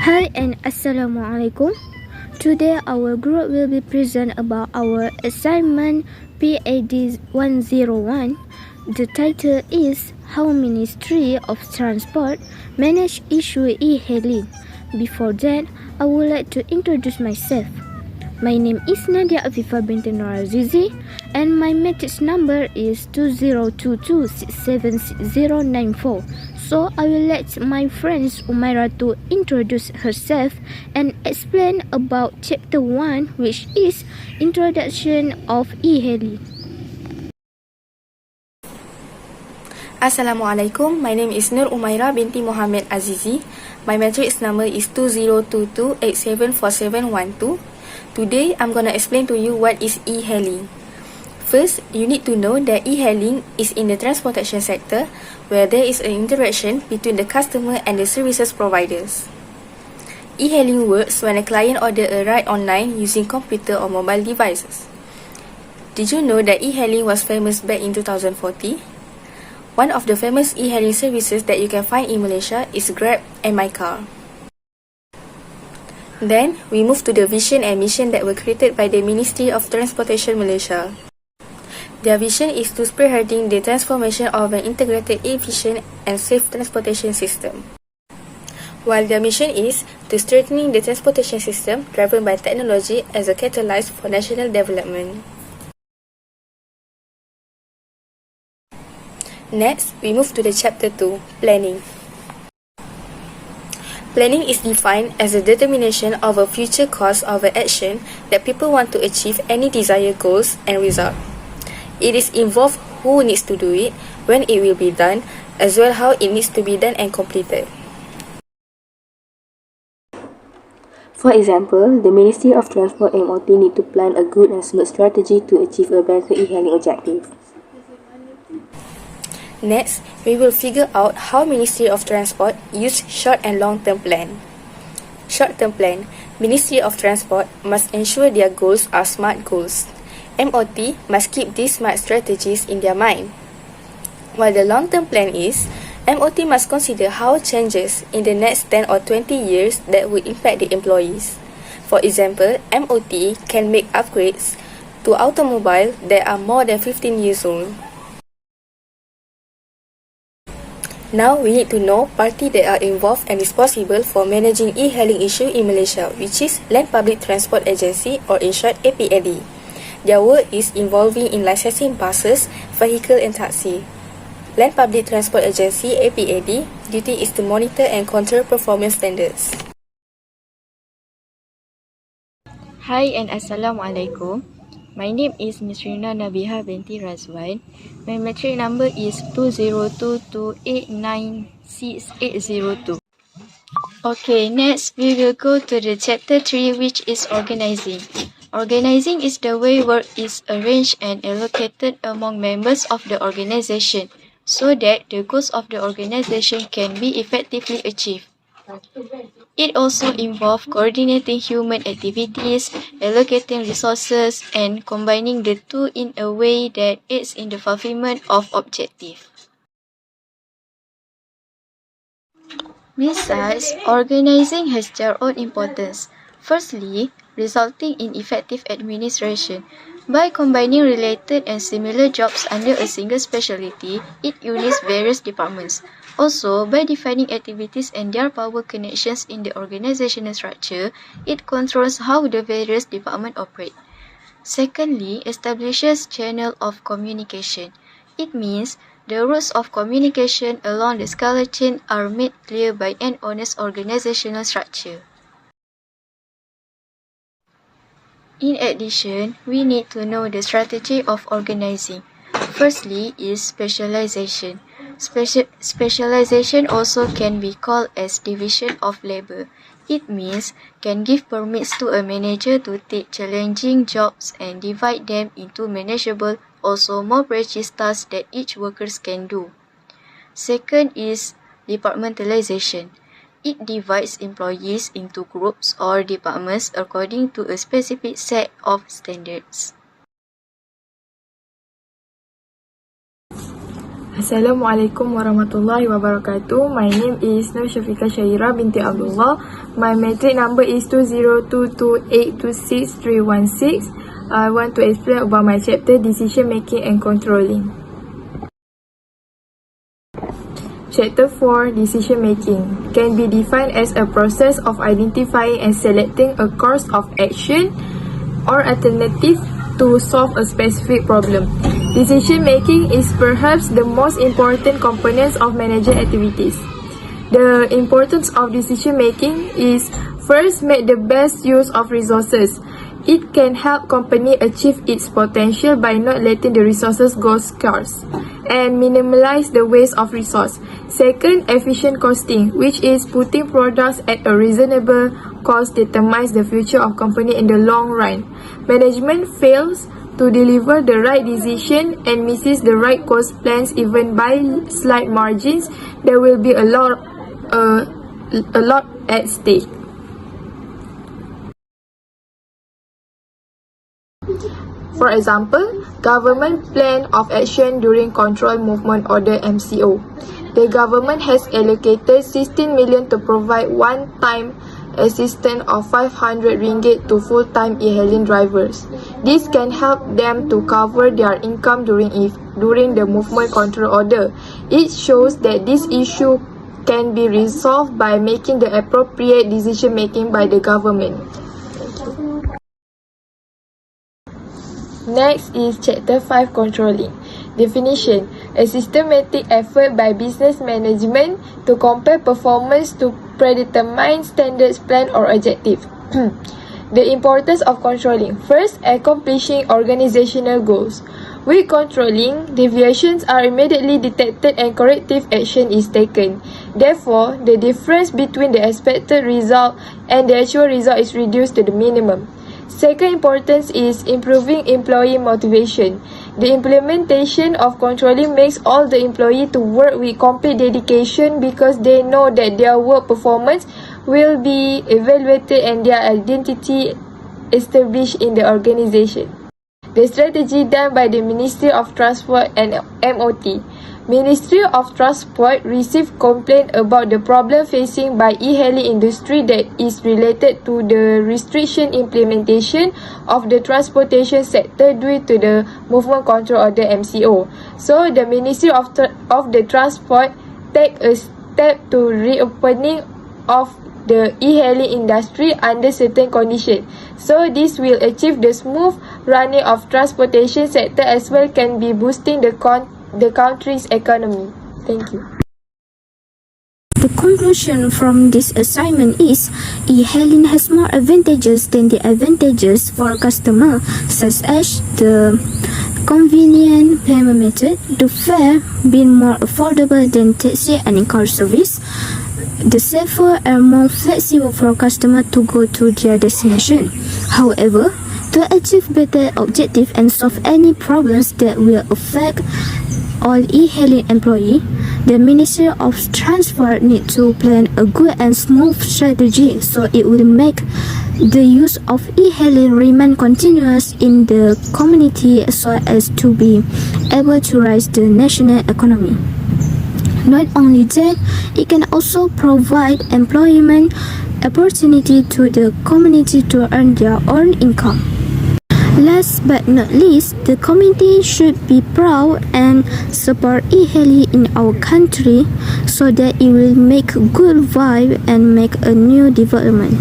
Hi and Assalamualaikum. Today our group will be present about our assignment PAD101. The title is How Ministry of Transport Manage Issue E-Hailing. Before that, I would like to introduce myself. My name is Nadia Afifa bint Nur Azizi and my matrix number is 2022676094. So I will let my friend Umaira to introduce herself and explain about chapter 1, which is Introduction of E-Hailing. Assalamualaikum, my name is Nur Umaira binti Muhammad Azizi. My matrix number is 2022874712. Today, I'm going to explain to you what is e-hailing. First, you need to know that e-hailing is in the transportation sector where there is an interaction between the customer and the services providers. E-hailing works when a client orders a ride online using computer or mobile devices. Did you know that e-hailing was famous back in 2040? One of the famous e-hailing services that you can find in Malaysia is Grab and My Car. Then, we move to the vision and mission that were created by the Ministry of Transportation Malaysia. Their vision is to spearheading the transformation of an integrated, efficient and safe transportation system. While their mission is to strengthening the transportation system driven by technology as a catalyst for national development. Next, we move to the chapter 2, Planning. Planning is defined as the determination of a future course of an action that people want to achieve any desired goals and result. It is involved who needs to do it, when it will be done, as well how it needs to be done and completed. For example, the Ministry of Transport MOT need to plan a good and smooth strategy to achieve a better e-hailing objective. Next, we will figure out how Ministry of Transport use short and long-term plan. Short-term plan, Ministry of Transport must ensure their goals are smart goals. MOT must keep these smart strategies in their mind. While the long-term plan is, MOT must consider how changes in the next 10 or 20 years that will impact the employees. For example, MOT can make upgrades to automobiles that are more than 15 years old. Now, we need to know parties that are involved and responsible for managing e-hailing issue in Malaysia, which is Land Public Transport Agency, or in short APAD. Their work is involving in licensing buses, vehicle and taxi. Land Public Transport Agency APAD duty is to monitor and control performance standards. Hi and Assalamualaikum. My name is Ms. Rina Nabiha binti Razwan. My matric number is 2022896802. Okay, next we will go to the chapter 3, which is organizing. Organizing is the way work is arranged and allocated among members of the organization so that the goals of the organization can be effectively achieved. It also involves coordinating human activities, allocating resources, and combining the two in a way that aids in the fulfillment of objectives. Besides, organizing has their own importance. Firstly, resulting in effective administration. By combining related and similar jobs under a single specialty, it unites various departments. Also, by defining activities and their power connections in the organizational structure, it controls how the various departments operate. Secondly, establishes channel of communication. It means the routes of communication along the scalar chain are made clear by an honest organizational structure. In addition, we need to know the strategy of organizing. Firstly is specialization. Specialization also can be called as division of labor. It means can give permits to a manager to take challenging jobs and divide them into manageable, also more precise tasks that each worker can do. Second is departmentalization. It divides employees into groups or departments according to a specific set of standards. Assalamualaikum warahmatullahi wabarakatuh. My name is Nur Syafiqah Syaira binti Abdullah. My matric number is 2022826316. I want to explain about my chapter Decision Making and Controlling. Chapter 4, Decision Making, can be defined as a process of identifying and selecting a course of action or alternative to solve a specific problem. Decision making is perhaps the most important component of management activities. The importance of decision making is first, make the best use of resources. It can help company achieve its potential by not letting the resources go scarce and minimize the waste of resource. Second, efficient costing, which is putting products at a reasonable cost determines the future of company in the long run. Management fails to deliver the right decision and misses the right cost plans even by slight margins, there will be a lot at stake. For example, Government Plan of Action during Control Movement Order MCO. The government has allocated 16 million to provide one-time assistance of 500 ringgit to full-time e-hailing drivers. This can help them to cover their income during the movement control order. It shows that this issue can be resolved by making the appropriate decision making by the government. Next is Chapter 5, Controlling. Definition: a systematic effort by business management to compare performance to predetermine standards, plan or objective. The importance of controlling. First, accomplishing organizational goals. With controlling, deviations are immediately detected and corrective action is taken. Therefore, the difference between the expected result and the actual result is reduced to the minimum. Second importance is improving employee motivation. The implementation of controlling makes all the employees to work with complete dedication because they know that their work performance will be evaluated and their identity established in the organization. The strategy done by the Ministry of Transport and MOT. Ministry of Transport received complaint about the problem facing by e-hailing industry that is related to the restriction implementation of the transportation sector due to the Movement Control Order MCO. So the Ministry of the Transport take a step to reopening of the e-hailing industry under certain conditions. So this will achieve the smooth running of transportation sector as well can be boosting the country's economy. Thank you. The conclusion from this assignment is e-hailing has more advantages than the advantages for customer, such as the convenient payment method, the fare being more affordable than taxi and car service, the safer and more flexible for customer to go to their destination. However, to achieve better objective and solve any problems that will affect all e-hailing employees, the Ministry of Transport need to plan a good and smooth strategy so it will make the use of e-hailing remain continuous in the community so as to be able to raise the national economy. Not only that, it can also provide employment opportunity to the community to earn their own income. Last but not least, the community should be proud and support e-hailing in our country so that it will make a good vibe and make a new development.